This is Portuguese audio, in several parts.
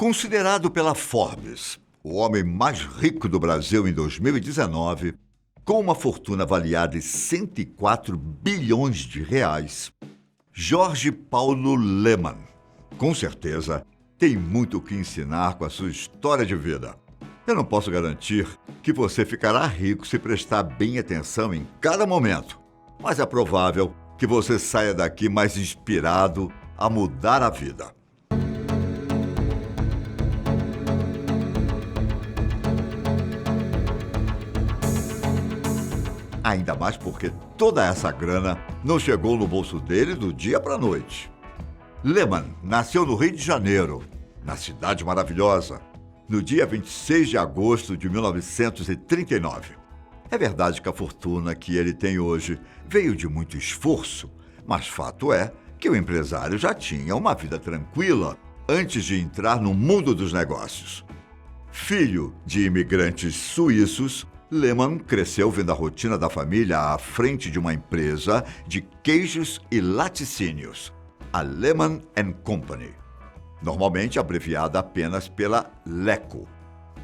Considerado pela Forbes o homem mais rico do Brasil em 2019, com uma fortuna avaliada em 104 bilhões de reais, Jorge Paulo Lemann, com certeza, tem muito o que ensinar com a sua história de vida. Eu não posso garantir que você ficará rico se prestar bem atenção em cada momento, mas é provável que você saia daqui mais inspirado a mudar a vida. Ainda mais porque toda essa grana não chegou no bolso dele do dia para a noite. Lemann nasceu no Rio de Janeiro, na Cidade Maravilhosa, no dia 26 de agosto de 1939. É verdade que a fortuna que ele tem hoje veio de muito esforço, mas fato é que o empresário já tinha uma vida tranquila antes de entrar no mundo dos negócios. Filho de imigrantes suíços, Lemann cresceu vendo a rotina da família à frente de uma empresa de queijos e laticínios, a Lemann & Company, normalmente abreviada apenas pela Leco.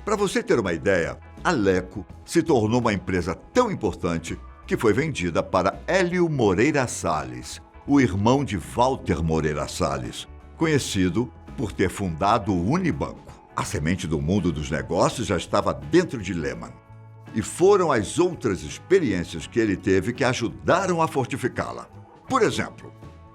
Para você ter uma ideia, a Leco se tornou uma empresa tão importante que foi vendida para Hélio Moreira Salles, o irmão de Walter Moreira Salles, conhecido por ter fundado o Unibanco. A semente do mundo dos negócios já estava dentro de Lemann. E foram as outras experiências que ele teve que ajudaram a fortificá-la. Por exemplo,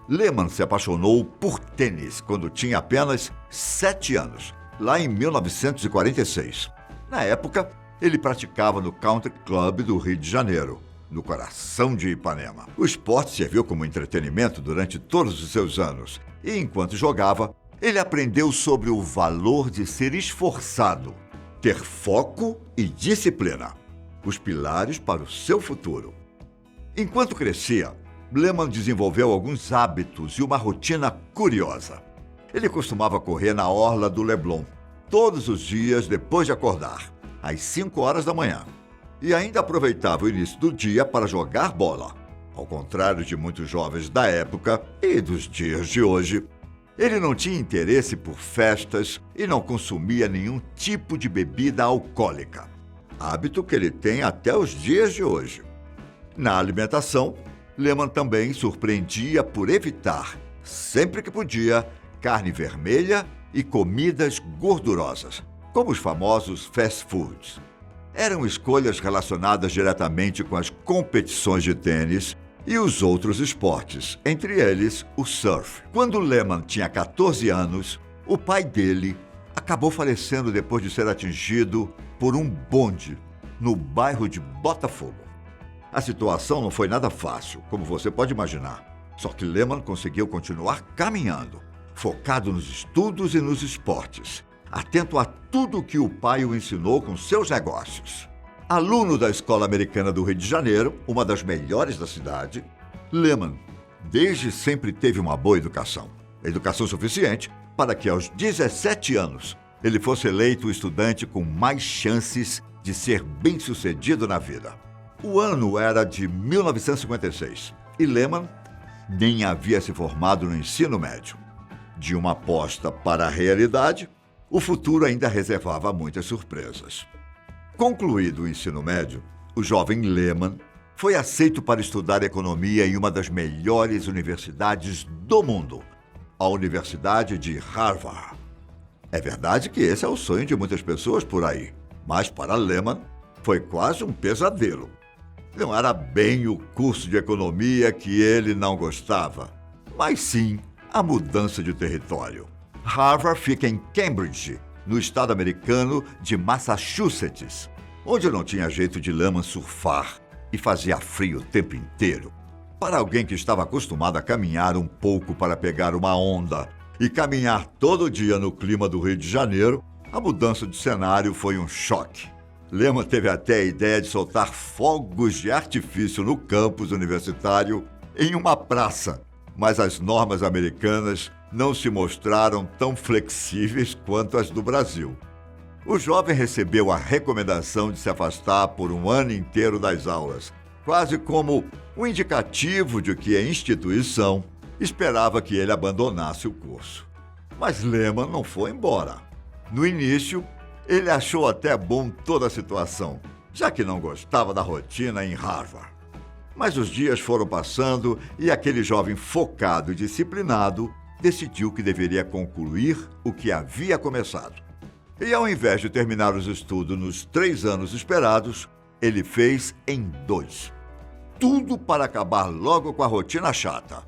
Lemann se apaixonou por tênis quando tinha apenas 7 anos, lá em 1946. Na época, ele praticava no Country Club do Rio de Janeiro, no coração de Ipanema. O esporte serviu como entretenimento durante todos os seus anos, e enquanto jogava, ele aprendeu sobre o valor de ser esforçado, ter foco e disciplina, os pilares para o seu futuro. Enquanto crescia, Lemann desenvolveu alguns hábitos e uma rotina curiosa. Ele costumava correr na orla do Leblon, todos os dias depois de acordar, às 5 horas da manhã. E ainda aproveitava o início do dia para jogar bola. Ao contrário de muitos jovens da época e dos dias de hoje, ele não tinha interesse por festas e não consumia nenhum tipo de bebida alcoólica, hábito que ele tem até os dias de hoje. Na alimentação, Lemann também surpreendia por evitar, sempre que podia, carne vermelha e comidas gordurosas, como os famosos fast foods. Eram escolhas relacionadas diretamente com as competições de tênis e os outros esportes, entre eles o surf. Quando Lemann tinha 14 anos, o pai dele acabou falecendo depois de ser atingido por um bonde no bairro de Botafogo. A situação não foi nada fácil, como você pode imaginar. Só que Lemann conseguiu continuar caminhando, focado nos estudos e nos esportes, atento a tudo que o pai o ensinou com seus negócios. Aluno da Escola Americana do Rio de Janeiro, uma das melhores da cidade, Lemann desde sempre teve uma boa educação. Educação suficiente para que aos 17 anos ele fosse eleito o estudante com mais chances de ser bem-sucedido na vida. O ano era de 1956 e Lemann nem havia se formado no ensino médio. De uma aposta para a realidade, o futuro ainda reservava muitas surpresas. Concluído o ensino médio, o jovem Lemann foi aceito para estudar economia em uma das melhores universidades do mundo, a Universidade de Harvard. É verdade que esse é o sonho de muitas pessoas por aí, mas para Lemann foi quase um pesadelo. Não era bem o curso de economia que ele não gostava, mas sim a mudança de território. Harvard fica em Cambridge, no estado americano de Massachusetts, onde não tinha jeito de Lemann surfar e fazia frio o tempo inteiro. Para alguém que estava acostumado a caminhar um pouco para pegar uma onda e caminhar todo dia no clima do Rio de Janeiro, a mudança de cenário foi um choque. Lemann teve até a ideia de soltar fogos de artifício no campus universitário em uma praça, mas as normas americanas não se mostraram tão flexíveis quanto as do Brasil. O jovem recebeu a recomendação de se afastar por um ano inteiro das aulas, quase como um indicativo de que a instituição esperava que ele abandonasse o curso. Mas Lemann não foi embora. No início, ele achou até bom toda a situação, já que não gostava da rotina em Harvard. Mas os dias foram passando e aquele jovem focado e disciplinado decidiu que deveria concluir o que havia começado. E ao invés de terminar os estudos nos 3 anos esperados, ele fez em 2. Tudo para acabar logo com a rotina chata.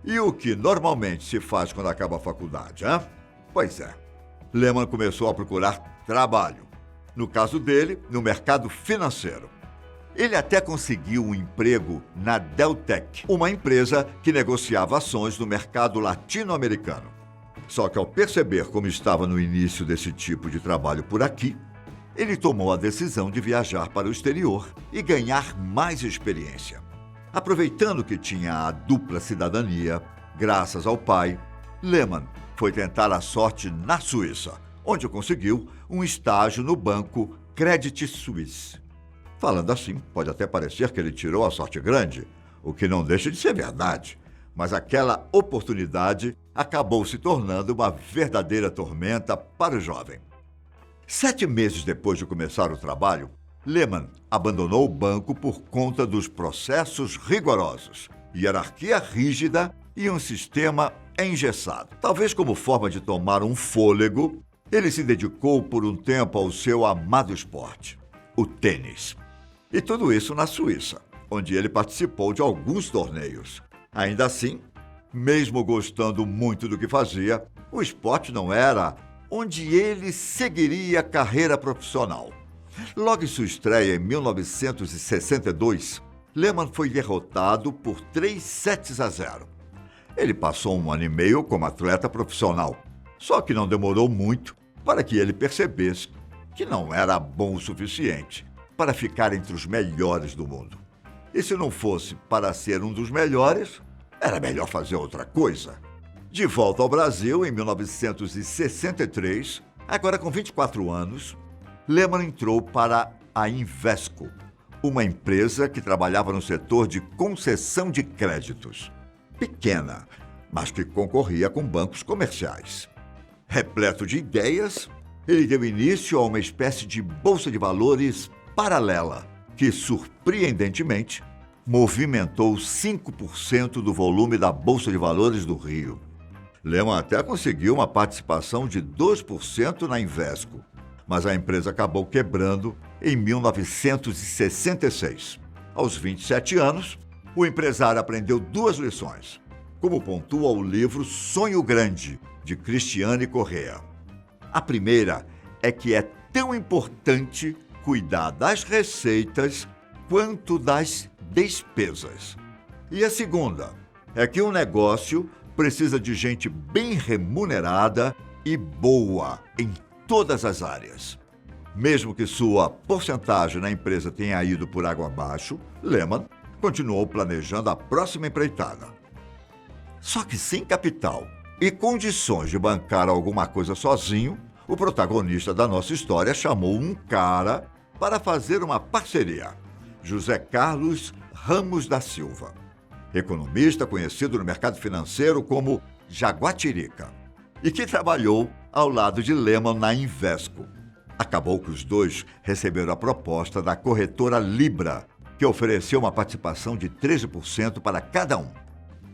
E o que normalmente se faz quando acaba a faculdade, hein? Pois é. Lehman começou a procurar trabalho. No caso dele, no mercado financeiro. Ele até conseguiu um emprego na Deltec, uma empresa que negociava ações no mercado latino-americano. Só que ao perceber como estava no início desse tipo de trabalho por aqui, ele tomou a decisão de viajar para o exterior e ganhar mais experiência. Aproveitando que tinha a dupla cidadania, graças ao pai, Lehman foi tentar a sorte na Suíça, onde conseguiu um estágio no banco Credit Suisse. Falando assim, pode até parecer que ele tirou a sorte grande, o que não deixa de ser verdade. Mas aquela oportunidade acabou se tornando uma verdadeira tormenta para o jovem. 7 meses depois de começar o trabalho, Lehman abandonou o banco por conta dos processos rigorosos, hierarquia rígida e um sistema engessado. Talvez como forma de tomar um fôlego, ele se dedicou por um tempo ao seu amado esporte, o tênis. E tudo isso na Suíça, onde ele participou de alguns torneios. Ainda assim, mesmo gostando muito do que fazia, o esporte não era onde ele seguiria a carreira profissional. Logo em sua estreia, em 1962, Lehman foi derrotado por 3-0. Ele passou 1 ano e meio como atleta profissional, só que não demorou muito para que ele percebesse que não era bom o suficiente para ficar entre os melhores do mundo. E se não fosse para ser um dos melhores, era melhor fazer outra coisa. De volta ao Brasil, em 1963, agora com 24 anos, Lehman entrou para a Invesco, uma empresa que trabalhava no setor de concessão de créditos. Pequena, mas que concorria com bancos comerciais. Repleto de ideias, ele deu início a uma espécie de bolsa de valores paralela, que, surpreendentemente, movimentou 5% do volume da Bolsa de Valores do Rio. Lehman até conseguiu uma participação de 2% na Invesco, mas a empresa acabou quebrando em 1966. Aos 27 anos, o empresário aprendeu 2 lições, como pontua o livro Sonho Grande, de Cristiane Correa. A primeira é que é tão importante cuidar das receitas quanto das despesas. E a segunda é que um negócio precisa de gente bem remunerada e boa em todas as áreas. Mesmo que sua porcentagem na empresa tenha ido por água abaixo, Lehman continuou planejando a próxima empreitada. Só que sem capital e condições de bancar alguma coisa sozinho, o protagonista da nossa história chamou um cara para fazer uma parceria, José Carlos Ramos da Silva, economista conhecido no mercado financeiro como Jaguatirica, e que trabalhou ao lado de Lehman na Invesco. Acabou que os dois receberam a proposta da corretora Libra, que ofereceu uma participação de 13% para cada um.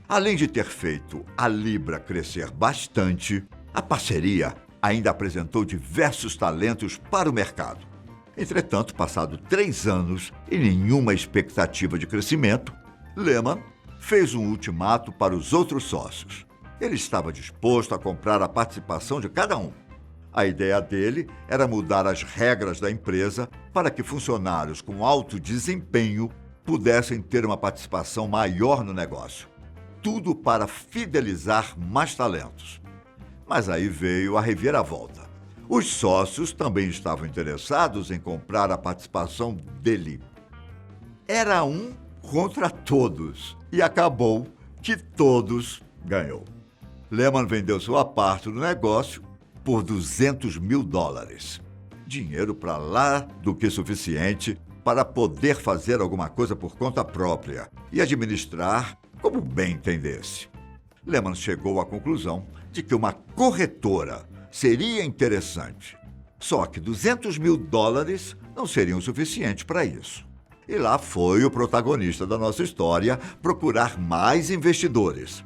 Além de ter feito a Libra crescer bastante, a parceria ainda apresentou diversos talentos para o mercado. Entretanto, passado 3 anos e nenhuma expectativa de crescimento, Lehman fez um ultimato para os outros sócios. Ele estava disposto a comprar a participação de cada um. A ideia dele era mudar as regras da empresa para que funcionários com alto desempenho pudessem ter uma participação maior no negócio. Tudo para fidelizar mais talentos. Mas aí veio a reviravolta. Os sócios também estavam interessados em comprar a participação dele. Era um contra todos e acabou que todos ganhou. Lehman vendeu sua parte do negócio por $200 mil. Dinheiro para lá do que suficiente para poder fazer alguma coisa por conta própria e administrar como bem entendesse. Lehman chegou à conclusão de que uma corretora seria interessante. Só que US$ 200 mil não seriam suficientes para isso. E lá foi o protagonista da nossa história procurar mais investidores.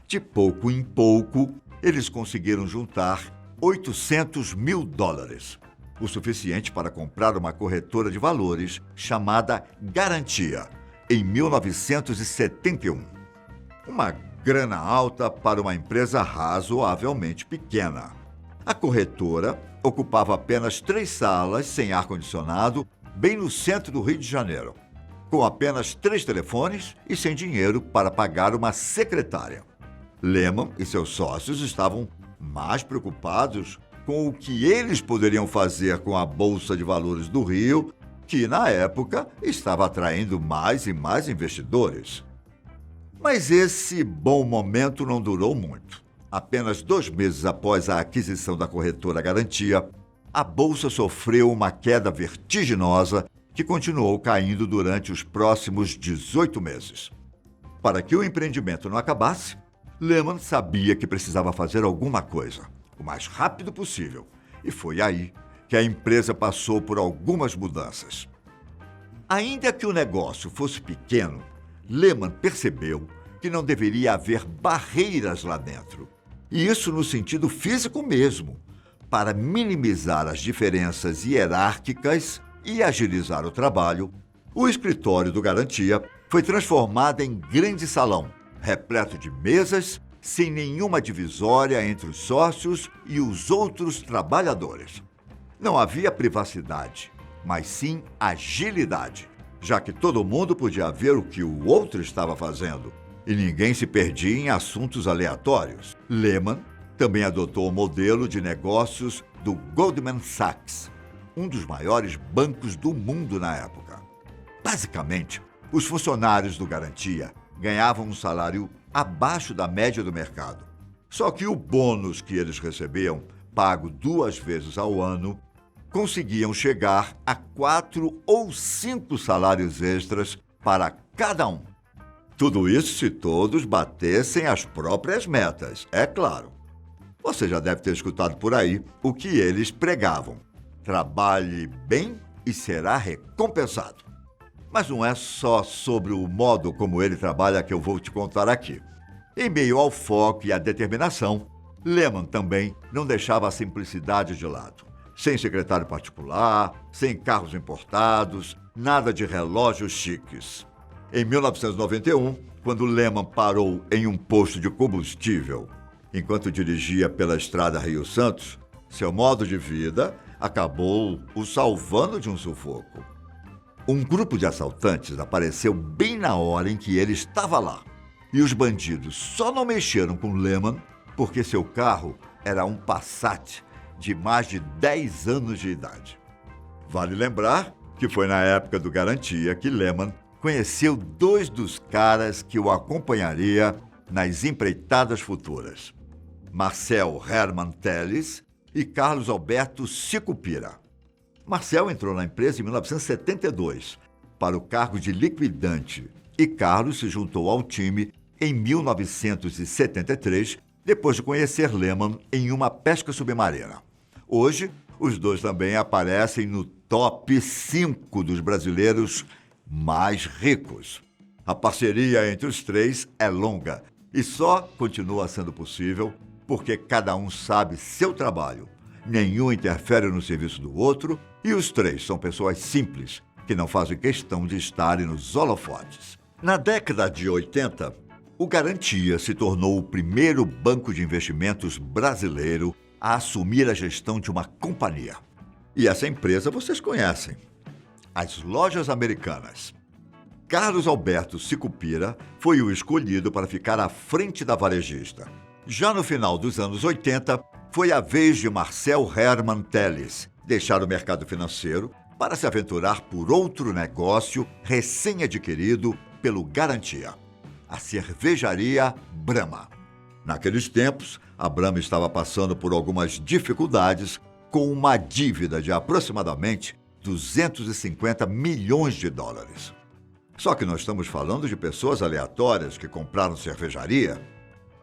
De pouco em pouco, eles conseguiram juntar US$ 800 mil, o suficiente para comprar uma corretora de valores chamada Garantia, em 1971. Uma grana alta para uma empresa razoavelmente pequena. A corretora ocupava apenas 3 salas sem ar-condicionado, bem no centro do Rio de Janeiro, com apenas 3 telefones e sem dinheiro para pagar uma secretária. Lehman e seus sócios estavam mais preocupados com o que eles poderiam fazer com a Bolsa de Valores do Rio, que, na época, estava atraindo mais e mais investidores. Mas esse bom momento não durou muito. Apenas 2 meses após a aquisição da corretora Garantia, a Bolsa sofreu uma queda vertiginosa que continuou caindo durante os próximos 18 meses. Para que o empreendimento não acabasse, Lehman sabia que precisava fazer alguma coisa, o mais rápido possível, e foi aí que a empresa passou por algumas mudanças. Ainda que o negócio fosse pequeno, Lehman percebeu que não deveria haver barreiras lá dentro. E isso no sentido físico mesmo, para minimizar as diferenças hierárquicas e agilizar o trabalho. O escritório do Garantia foi transformado em grande salão, repleto de mesas, sem nenhuma divisória entre os sócios e os outros trabalhadores. Não havia privacidade, mas sim agilidade, já que todo mundo podia ver o que o outro estava fazendo e ninguém se perdia em assuntos aleatórios. Lehman também adotou o modelo de negócios do Goldman Sachs, um dos maiores bancos do mundo na época. Basicamente, os funcionários do Garantia ganhavam um salário abaixo da média do mercado. Só que o bônus que eles recebiam, pago 2 vezes ao ano, conseguiam chegar a 4 ou 5 salários extras para cada um. Tudo isso se todos batessem as próprias metas, é claro. Você já deve ter escutado por aí o que eles pregavam. Trabalhe bem e será recompensado. Mas não é só sobre o modo como ele trabalha que eu vou te contar aqui. Em meio ao foco e à determinação, Lehman também não deixava a simplicidade de lado. Sem secretário particular, sem carros importados, nada de relógios chiques. Em 1991, quando Lehman parou em um posto de combustível, enquanto dirigia pela estrada Rio-Santos, seu modo de vida acabou o salvando de um sufoco. Um grupo de assaltantes apareceu bem na hora em que ele estava lá. E os bandidos só não mexeram com Lehman porque seu carro era um Passat de mais de 10 anos de idade. Vale lembrar que foi na época do Garantia que Lehman conheceu 2 dos caras que o acompanharia nas empreitadas futuras: Marcel Hermann Telles e Carlos Alberto Sicupira. Marcel entrou na empresa em 1972 para o cargo de liquidante e Carlos se juntou ao time em 1973, depois de conhecer Lehman em uma pesca submarina. Hoje, os 2 também aparecem no top 5 dos brasileiros mais ricos. A parceria entre os 3 é longa e só continua sendo possível porque cada um sabe seu trabalho. Nenhum interfere no serviço do outro e os 3 são pessoas simples, que não fazem questão de estarem nos holofotes. Na década de 80, o Garantia se tornou o primeiro banco de investimentos brasileiro a assumir a gestão de uma companhia. E essa empresa vocês conhecem: as Lojas Americanas. Carlos Alberto Sicupira foi o escolhido para ficar à frente da varejista. Já no final dos anos 80, foi a vez de Marcel Hermann Telles deixar o mercado financeiro para se aventurar por outro negócio recém-adquirido pelo Garantia: a cervejaria Brahma. Naqueles tempos, a Brahma estava passando por algumas dificuldades com uma dívida de aproximadamente $250 milhões. Só que nós estamos falando de pessoas aleatórias que compraram cervejaria.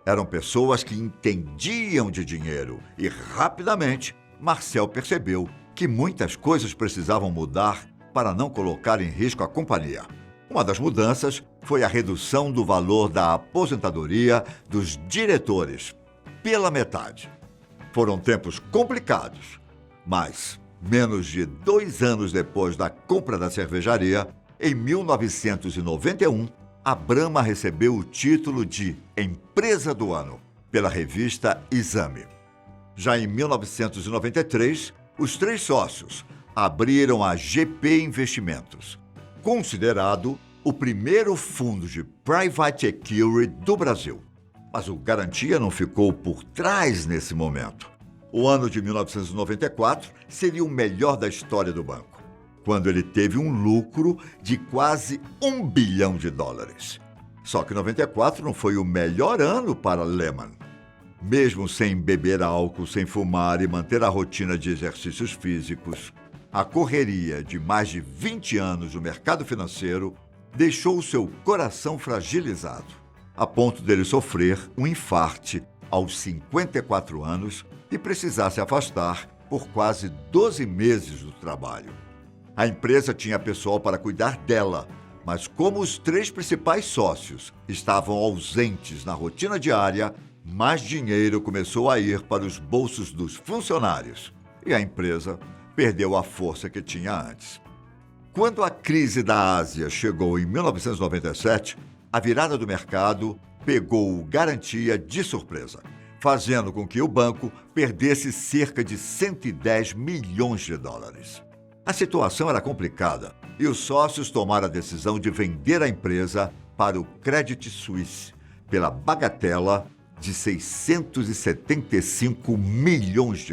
Eram pessoas que entendiam de dinheiro e, rapidamente, Marcel percebeu que muitas coisas precisavam mudar para não colocar em risco a companhia. Uma das mudanças foi a redução do valor da aposentadoria dos diretores pela metade. Foram tempos complicados, mas, menos de 2 anos depois da compra da cervejaria, em 1991, a Brahma recebeu o título de Empresa do Ano pela revista Exame. Já em 1993, os 3 sócios abriram a GP Investimentos, considerado o primeiro fundo de private equity do Brasil. Mas o Garantia não ficou por trás nesse momento. O ano de 1994 seria o melhor da história do banco, quando ele teve um lucro de quase US$1 bilhão. Só que 94 não foi o melhor ano para Lehman. Mesmo sem beber álcool, sem fumar e manter a rotina de exercícios físicos, a correria de mais de 20 anos no mercado financeiro deixou seu coração fragilizado, a ponto dele sofrer um infarte aos 54 anos e precisar se afastar por quase 12 meses do trabalho. A empresa tinha pessoal para cuidar dela, mas como os 3 principais sócios estavam ausentes na rotina diária, mais dinheiro começou a ir para os bolsos dos funcionários e a empresa perdeu a força que tinha antes. Quando a crise da Ásia chegou em 1997, a virada do mercado pegou o Garantia de surpresa, fazendo com que o banco perdesse cerca de US$110 milhões. A situação era complicada e os sócios tomaram a decisão de vender a empresa para o Credit Suisse pela bagatela de US$675 milhões.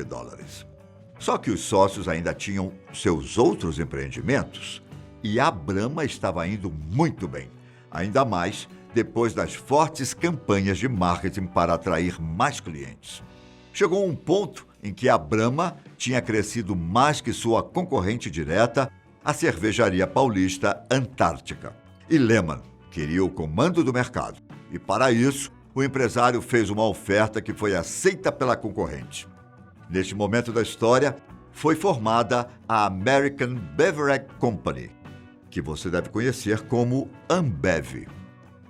Só que os sócios ainda tinham seus outros empreendimentos e a Brahma estava indo muito bem, ainda mais depois das fortes campanhas de marketing para atrair mais clientes. Chegou um ponto em que a Brahma tinha crescido mais que sua concorrente direta, a cervejaria paulista Antártica. E Lehman queria o comando do mercado. E para isso, o empresário fez uma oferta que foi aceita pela concorrente. Neste momento da história, foi formada a American Beverage Company, que você deve conhecer como Ambev.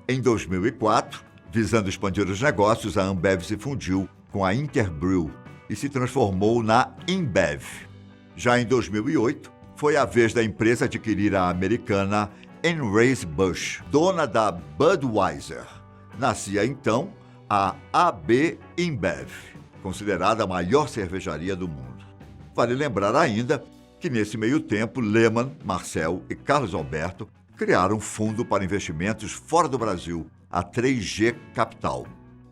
Em 2004, visando expandir os negócios, a Ambev se fundiu com a Interbrew e se transformou na InBev. Já em 2008, foi a vez da empresa adquirir a americana Anheuser-Busch, dona da Budweiser. Nascia então a AB InBev, considerada a maior cervejaria do mundo. Vale lembrar ainda que nesse meio tempo, Lehman, Marcel e Carlos Alberto criaram um fundo para investimentos fora do Brasil, a 3G Capital,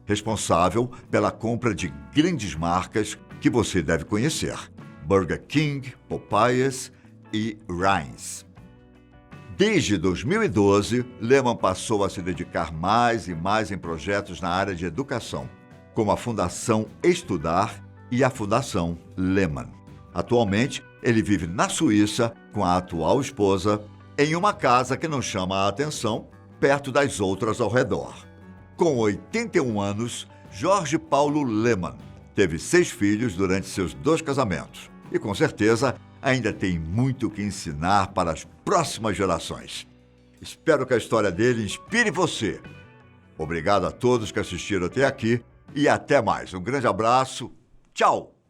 responsável pela compra de grandes marcas que você deve conhecer: Burger King, Popeyes e Heinz. Desde 2012, Lehman passou a se dedicar mais e mais em projetos na área de educação, como a Fundação Estudar e a Fundação Lehman. Atualmente, ele vive na Suíça com a atual esposa, em uma casa que não chama a atenção, perto das outras ao redor. Com 81 anos, Jorge Paulo Lehman teve 6 filhos durante seus 2 casamentos e, com certeza, ainda tem muito o que ensinar para as próximas gerações. Espero que a história dele inspire você. Obrigado a todos que assistiram até aqui e até mais. Um grande abraço. Tchau!